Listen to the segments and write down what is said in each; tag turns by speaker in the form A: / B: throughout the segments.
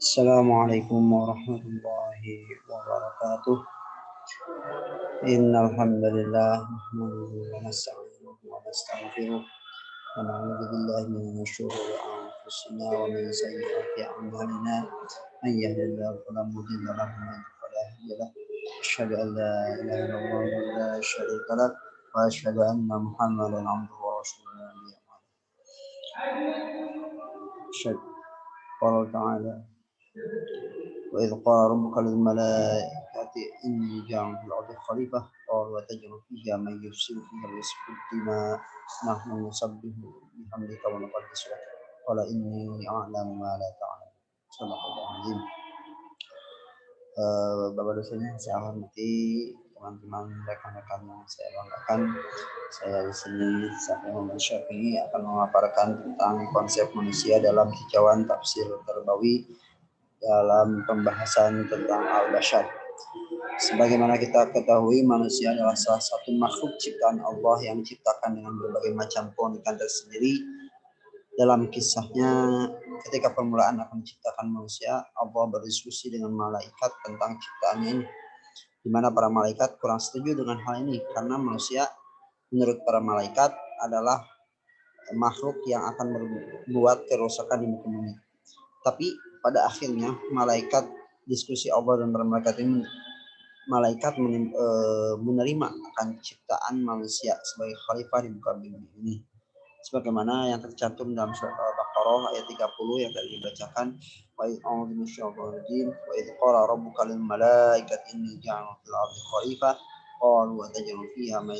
A: Assalamualaikum warahmatullahi wabarakatuh. Innal hamdalillah nahmaduhu wa nasta'inuhu wa nastaghfiruh wa na'udzu billahi min syururi anfusina wa min sayyiati a'malina. Man yahdihillahu fala mudilla lahu wa man yudlil fala hadiya lahu. Asyhadu an la ilaha illallah wa la syarika lahu wa asyhadu anna Muhammadan 'abduhu wa rasuluhu. Asyhadu qala ta'ala وإذ قال ربك للملائكة إني جاعل في الأرض خليفة قالوا وتجعل فيها من يفسد فيها ويسفك الدماء نحن نسبح بحمدك ونقدس لك قال إني أعلم ما لا تعلم صدق الله العظيم. Bapak dosen yang saya hormati, teman-teman rekan-rekan yang saya banggakan, saya di sini Muhammad Syafi'i akan memaparkan tentang konsep manusia dalam hijauan tafsir terbawi dalam pembahasan tentang al-bashar. Sebagaimana kita ketahui, manusia adalah salah satu makhluk ciptaan Allah yang diciptakan dengan berbagai macam keunikan tersendiri. Dalam kisahnya, ketika permulaan akan menciptakan manusia, Allah berdiskusi dengan malaikat tentang ciptaannya ini, di mana para malaikat kurang setuju dengan hal ini karena manusia menurut para malaikat adalah makhluk yang akan membuat kerusakan di muka bumi. Tapi pada akhirnya malaikat diskusi Allah dan para malaikat ini, malaikat menerima akan ciptaan manusia sebagai khalifah di muka bumi ini. Sebagaimana yang tercantum dalam surat Al-Baqarah ayat 30 yang tadi dibacakan, wa a'udzu minasyaitonir rajim wa idz qala rabbuka lil malaikati inni ja'ilun fil ardi khalifah qalu wa taj'alu fiha may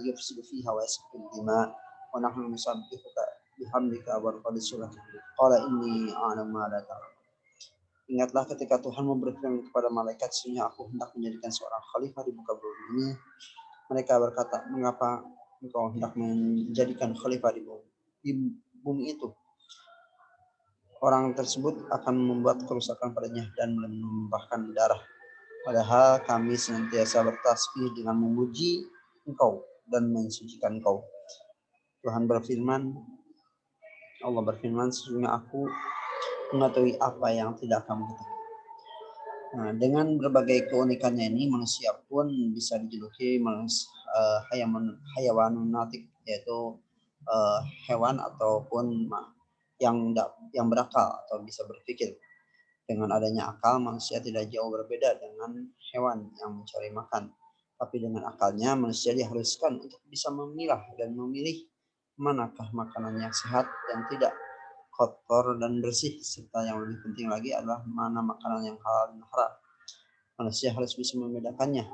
A: yufsidu fiha wa yasfiku ad-dima wa nahnu nusabbihuka bihamdika wa nuqaddisu lak qala inni a'lamu ma la ta'lamun. Ingatlah ketika Tuhan berfirman kepada malaikat, sesungguhnya aku hendak menjadikan seorang khalifah di muka bumi ini. Mereka berkata, mengapa engkau hendak menjadikan khalifah di bumi itu? Orang tersebut akan membuat kerusakan padanya dan menumpahkan darah. Padahal kami senantiasa bertasbih dengan memuji engkau dan mensucikan engkau. Tuhan berfirman, Allah berfirman, sesungguhnya aku mengetahui apa yang tidak kamu ketahui. Nah, dengan berbagai keunikannya ini, manusia pun bisa dijuluki hayawanun natik, yaitu hewan ataupun yang berakal atau bisa berpikir. Dengan adanya akal, manusia tidak jauh berbeda dengan hewan yang mencari makan. Tapi dengan akalnya, manusia diharuskan untuk bisa memilah dan memilih manakah makanan yang sehat dan tidak, kotor dan bersih, serta yang lebih penting lagi adalah mana makanan yang halal dan haram. Manusia harus bisa membedakannya,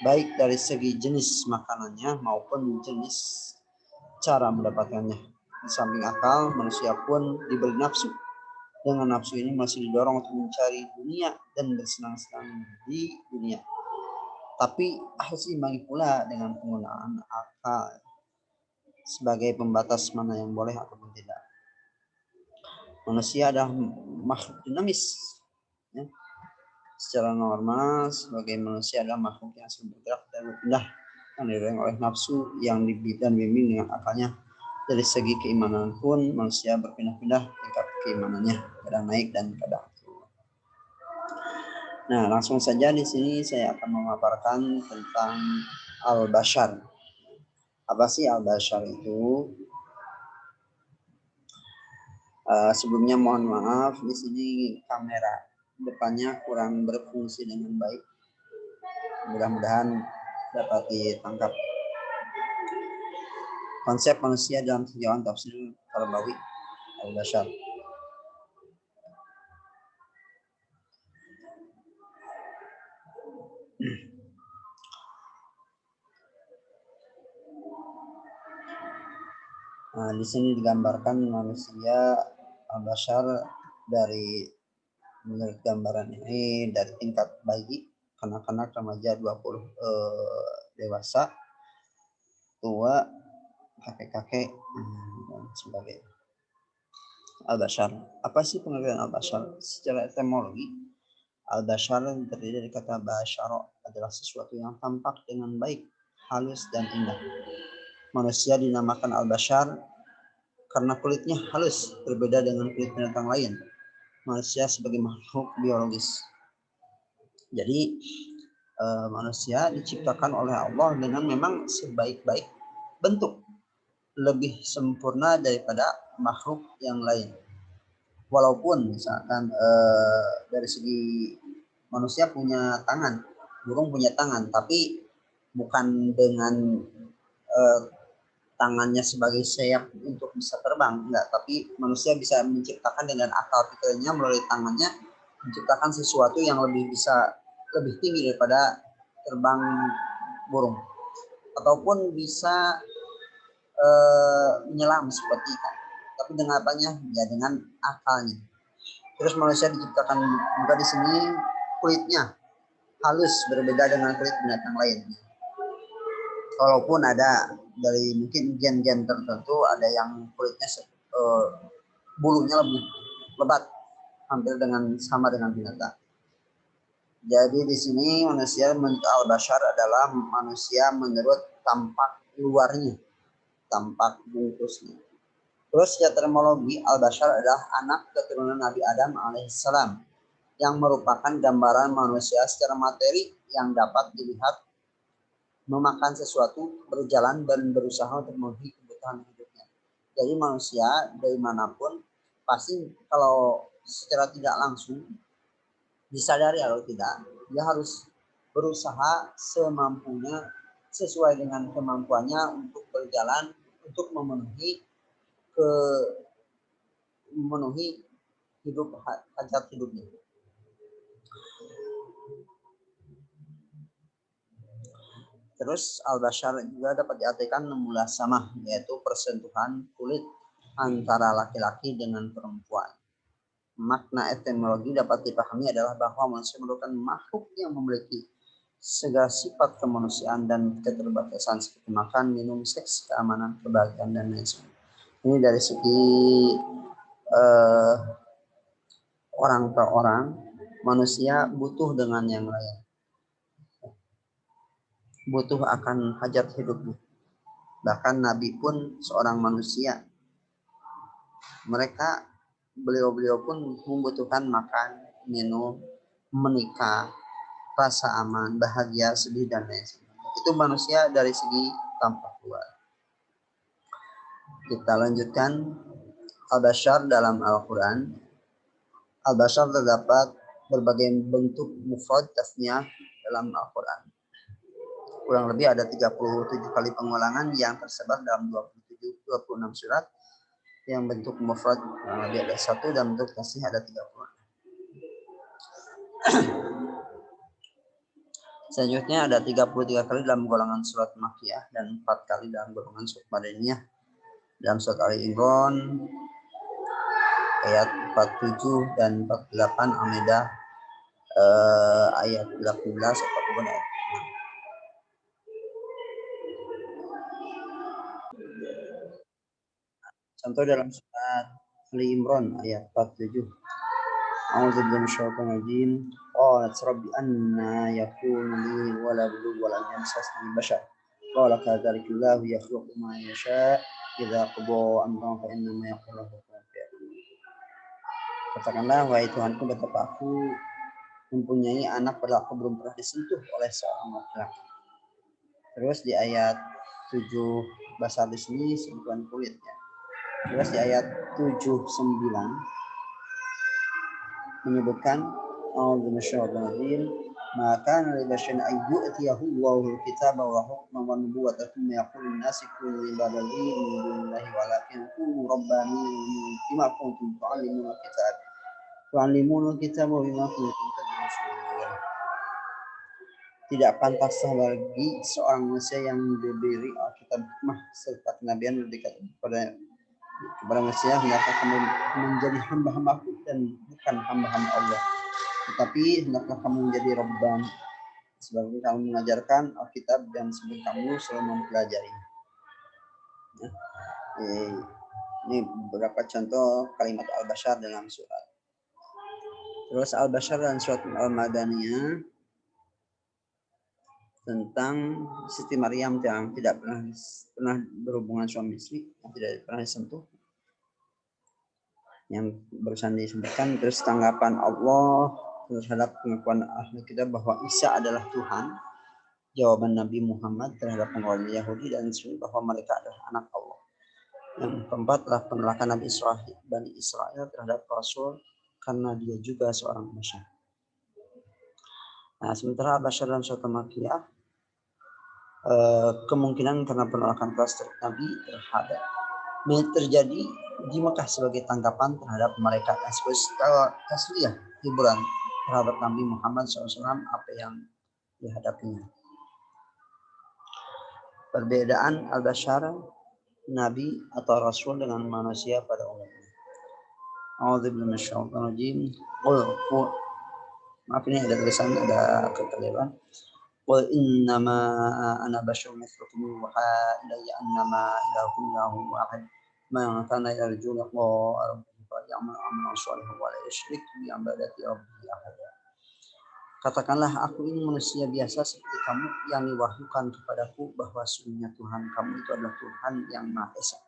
A: baik dari segi jenis makanannya maupun jenis cara mendapatkannya. Di samping akal, manusia pun diberi nafsu. Dengan nafsu ini masih didorong untuk mencari dunia dan bersenang-senang di dunia. Tapi harus diimbangi pula dengan penggunaan akal sebagai pembatas mana yang boleh ataupun tidak. Manusia adalah makhluk dinamis. Ya. Secara normal, sebagai manusia adalah makhluk yang sering bergerak dan berpindah, yang didorong oleh nafsu yang dibimbing dengan akalnya. Dari segi keimanan pun, manusia berpindah-pindah tingkat keimanannya, kadang naik dan kadang turun. Nah, langsung saja di sini saya akan memaparkan tentang al-bashar. Apa sih al-bashar itu? Sebelumnya mohon maaf, di sini kamera depannya kurang berfungsi dengan baik. Mudah-mudahan dapat ditangkap. Konsep manusia dalam hijauan tafsir terbawi al-bashar. Nah, di sini digambarkan manusia al-bashar dari, menurut gambaran ini, dari tingkat bayi, kanak-kanak, remaja, 20 dewasa, tua, kakek-kakek, dan sebagainya. Al-bashar. Apa sih pengertian al-bashar? Secara etimologi, al-bashar terdiri dari kata bashara, adalah sesuatu yang tampak dengan baik, halus dan indah. Manusia dinamakan al-bashar karena kulitnya halus, berbeda dengan kulit binatang lain. manusia sebagai makhluk biologis. Jadi manusia diciptakan oleh Allah dengan memang sebaik-baik bentuk, lebih sempurna daripada makhluk yang lain. Walaupun misalkan dari segi manusia punya tangan, burung punya tangan, tapi bukan dengan tangannya sebagai sayap untuk bisa terbang, enggak, tapi manusia bisa menciptakan dengan akal pikirnya melalui tangannya menciptakan sesuatu yang lebih tinggi daripada terbang burung, ataupun bisa menyelam seperti ikan, tapi dengan apanya? Ya dengan akalnya. Terus manusia diciptakan juga di sini kulitnya halus, berbeda dengan kulit binatang lain. Walaupun ada dari mungkin gen-gen tertentu ada yang kulitnya bulunya lebih lebat, hampir sama dengan binatang. Jadi di sini manusia menurut Al-Bashar adalah manusia menurut tampak luarnya, tampak bungkusnya. Terus secara terminologi, Al-Bashar adalah anak keturunan Nabi Adam alaihissalam yang merupakan gambaran manusia secara materi yang dapat dilihat memakan sesuatu, berjalan dan berusaha untuk memenuhi kebutuhan hidupnya. Jadi manusia dari manapun pasti kalau secara tidak langsung disadari atau tidak, dia harus berusaha semampunya sesuai dengan kemampuannya untuk berjalan untuk memenuhi hajat hidupnya. Terus al-bashar juga dapat diartikan mula sama, yaitu persentuhan kulit antara laki-laki dengan perempuan. Makna etimologi dapat dipahami adalah bahwa manusia merupakan makhluk yang memiliki segala sifat kemanusiaan dan keterbatasan seperti makan, minum, seks, keamanan, kebahagiaan, dan lain sebagainya. Ini dari segi orang per orang, manusia butuh dengan yang lain. Butuh akan hajat hidupnya. Bahkan Nabi pun seorang manusia. Beliau pun membutuhkan makan, minum, menikah, rasa aman, bahagia, sedih, dan lain sebagainya. Itu manusia dari segi tampak luar. Kita lanjutkan Al-Bashar dalam Al-Quran. Al-Bashar terdapat berbagai bentuk mufrad tasniyah dalam Al-Quran. Kurang lebih ada 37 kali pengulangan yang tersebar dalam 26 surat. Yang bentuk mufrad lebih ada 1 dan bentuk tasniyah ada 30. Selanjutnya ada 33 kali dalam golongan surat Makkiyah dan 4 kali dalam golongan surat Madaniyah. Dalam surat Ali Imran ayat 47 dan 48, Al-Maidah ayat 18 ataupun ayat 6. Contoh dalam surat Ali Imran ayat 47. A'udzubillahi minasyaitonir rajim. Qalat rabbi anna yakunu li waladun wa lam yamsasni bashar. Qala kadzalika yakhluqu ma yasha' idza qada amran fa innama yaqulu lahu kun fayakun. Katakanlah, wahai Tuhanku, betapa aku mempunyai anak padahal aku belum pernah disentuh oleh seorang laki-laki. Terus di ayat 7 basar di sini sentuhan kulitnya. Terus di ayat 79 menyebutkan maka li basyarin ayyutiyahu Allahul kitaba wa hukman wa nubuwwatan thumma yaqulu an-nasi kunu ibadallahi min dunillahi walakin kunu rabbaniyyin bima kuntum tu'allimuna kitab wa bima kuntum tadrusun. Tidak pantaslah bagi seorang manusia yang diberi Alkitab hikmah serta kenabian berdekat kepada manusia hendaklah kamu menjadi hamba-hambaku dan bukan hamba-hamba Allah, tetapi hendaklah kamu menjadi Rabban sebab kamu mengajarkan Alkitab dan sebab kamu selalu mempelajarinya. Ini beberapa contoh kalimat Al-Bashar dalam surat. Terus Al-Bashar dan surat Al-Madaniyah tentang Siti Maryam yang tidak pernah berhubungan suami istri, yang tidak pernah disentuh. yang barusan disebutkan. Terus tanggapan Allah terhadap pengakuan ahli kitab bahwa Isa adalah Tuhan. Jawaban Nabi Muhammad terhadap pengakuan Yahudi dan Nasrani bahwa mereka adalah anak Allah. Yang keempat adalah penolakan Nabi Bani Israel terhadap Rasul karena dia juga seorang manusia. Nah, sementara Al-Bashar dan Suatu Makiyah, kemungkinan karena penolakan keras Nabi terhadap terjadi di Mekah sebagai tanggapan terhadap mereka dan sebagai tasliyah, hiburan terhadap Nabi Muhammad SAW apa yang dihadapinya. Perbedaan Al-Bashar, Nabi atau Rasul dengan manusia pada umumnya. A'udzubillahi minasyaitonir rajim. Maaf, ini ada tulisan, ada kekeliruan. Qul innama ana basyarun mithlukum yuha ilayya annama ilahukum ilahun wahid. Man kana yarju liqa'a rabbih falyamal 'amalan shalihan wa la yusyrik bi ibadati rabbih ahada. Katakanlah, aku ini manusia biasa seperti kamu yang diwahyukan kepadaku bahwa sesungguhnya Tuhan kamu itu adalah Tuhan yang Maha Esa.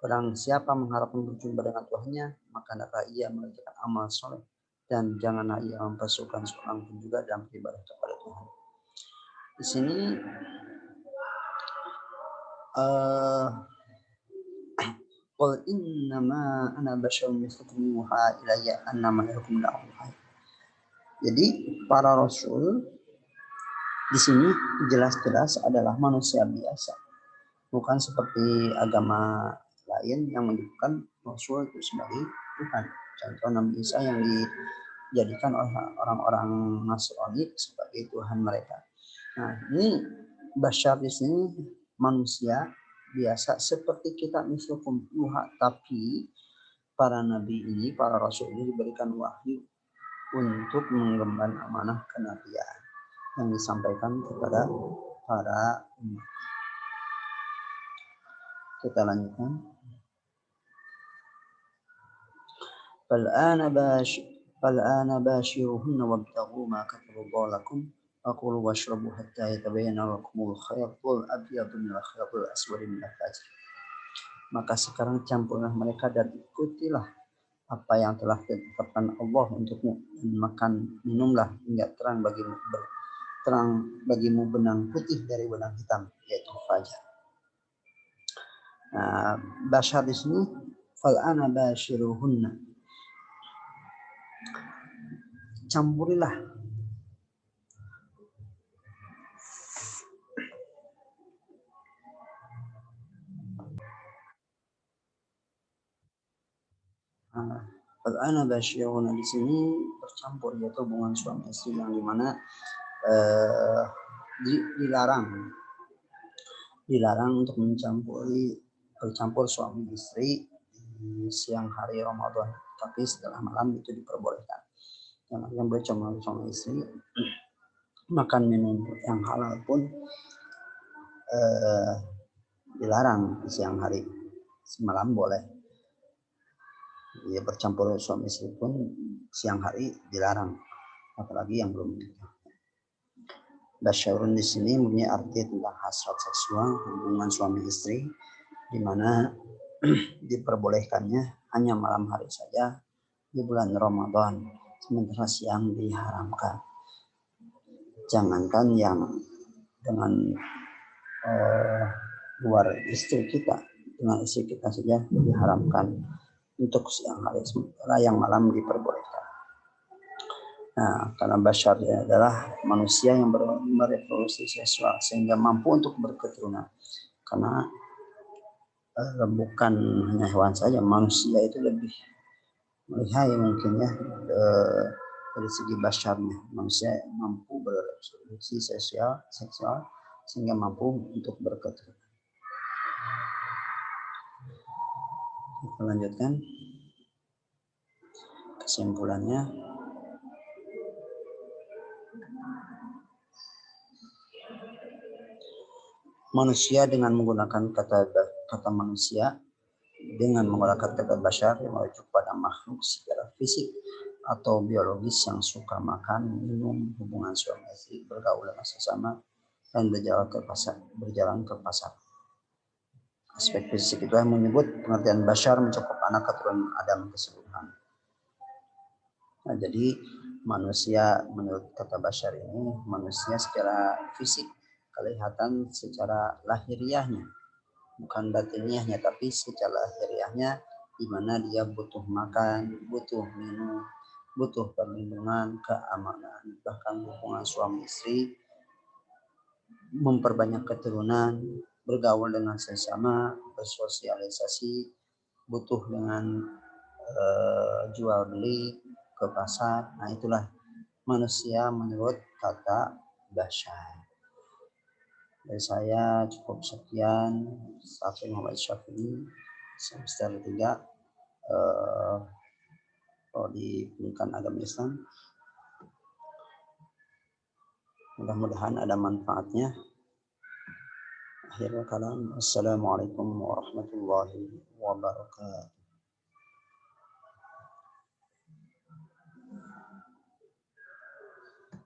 A: Barang siapa mengharapkan berjumpa dengan Tuhannya, maka hendaklah ia mengerjakan amal soleh dan janganlah ia mempersukan seorang pun juga dalam beribadah kepada Tuhan. Di sini qul innama ana basyarun mithlukum yuha ilayya annama ilahukum ilahun wahid. Jadi para rasul di sini jelas-jelas adalah manusia biasa, bukan seperti agama lain yang menunjukkan rasul itu sebagai Tuhan. Contoh Nabi Isa yang dijadikan oleh orang-orang Nasrani sebagai Tuhan mereka. Nah, ini Bashar di sini manusia biasa seperti kita mislukum yuha, tapi para nabi ini, para rasul ini diberikan wahyu untuk mengemban amanah kenabian yang disampaikan kepada para umat. Kita lanjutkan. Fal'ana bashiruhunna wabtaghu ma kataballahu lakum aqulu washrabu hatta yatabayyana lakumul khaytul abyadu minal khaytil aswadi minal fajr. Maka sekarang campurlah mereka dan ikutilah apa yang telah ditetapkan Allah untukmu, dan makan minumlah hingga terang bagimu benang putih dari benang hitam, yaitu fajar. Nah, Bashar di sini fal'ana bashiruhunna, campurilah Al-ana basyiruna di sini bercampur, yaitu hubungan suami istri yang dimana dilarang untuk bercampur suami istri di siang hari Ramadan, tapi setelah malam itu diperbolehkan. Yang bercampur suami istri, makan minum yang halal pun dilarang di siang hari, semalam boleh. Ya, bercampur suami istri pun siang hari dilarang, apalagi yang belum menikah. Basyarun di sini mempunyai arti tentang hasrat seksual, hubungan suami istri, di mana diperbolehkannya hanya malam hari saja di bulan Ramadan, sementara siang diharamkan. Jangankan yang dengan luar istri kita, dengan istri kita saja diharamkan untuk siang hari, sementara yang malam diperbolehkan. Nah, karena Bashar adalah manusia yang berevolusi seksual sehingga mampu untuk berketurunan. Karena bukan hanya hewan saja, manusia itu lebih lihai mungkin ya dari segi Basharnya. Manusia mampu berevolusi seksual sehingga mampu untuk berketurunan. Kita lanjutkan kesimpulannya. Manusia dengan menggunakan kata manusia dengan menggunakan kata Bashar yang merujuk pada makhluk secara fisik atau biologis yang suka makan, minum, hubungan suami istri, bergaul dengan sesama, dan berjalan ke pasar. Aspek fisik itu yang menyebut pengertian bashar mencakup anak keturunan Adam keseluruhan. Nah, jadi manusia menurut kata bashar ini manusia secara fisik kelihatan secara lahiriahnya, bukan batiniahnya, tapi secara lahiriahnya di mana dia butuh makan, butuh minum, butuh perlindungan, keamanan, bahkan hubungan suami istri, memperbanyak keturunan, bergaul dengan sesama, bersosialisasi, butuh dengan jual beli ke pasar. Nah, itulah manusia menurut kata bashar. Dari saya cukup sekian. Syafi'i Muhammad Syafi'i, semester 3 prodi pendidikan agama Islam. Mudah-mudahan ada manfaatnya. Akhirul kalam. Assalamualaikum warahmatullahi wabarakatuh.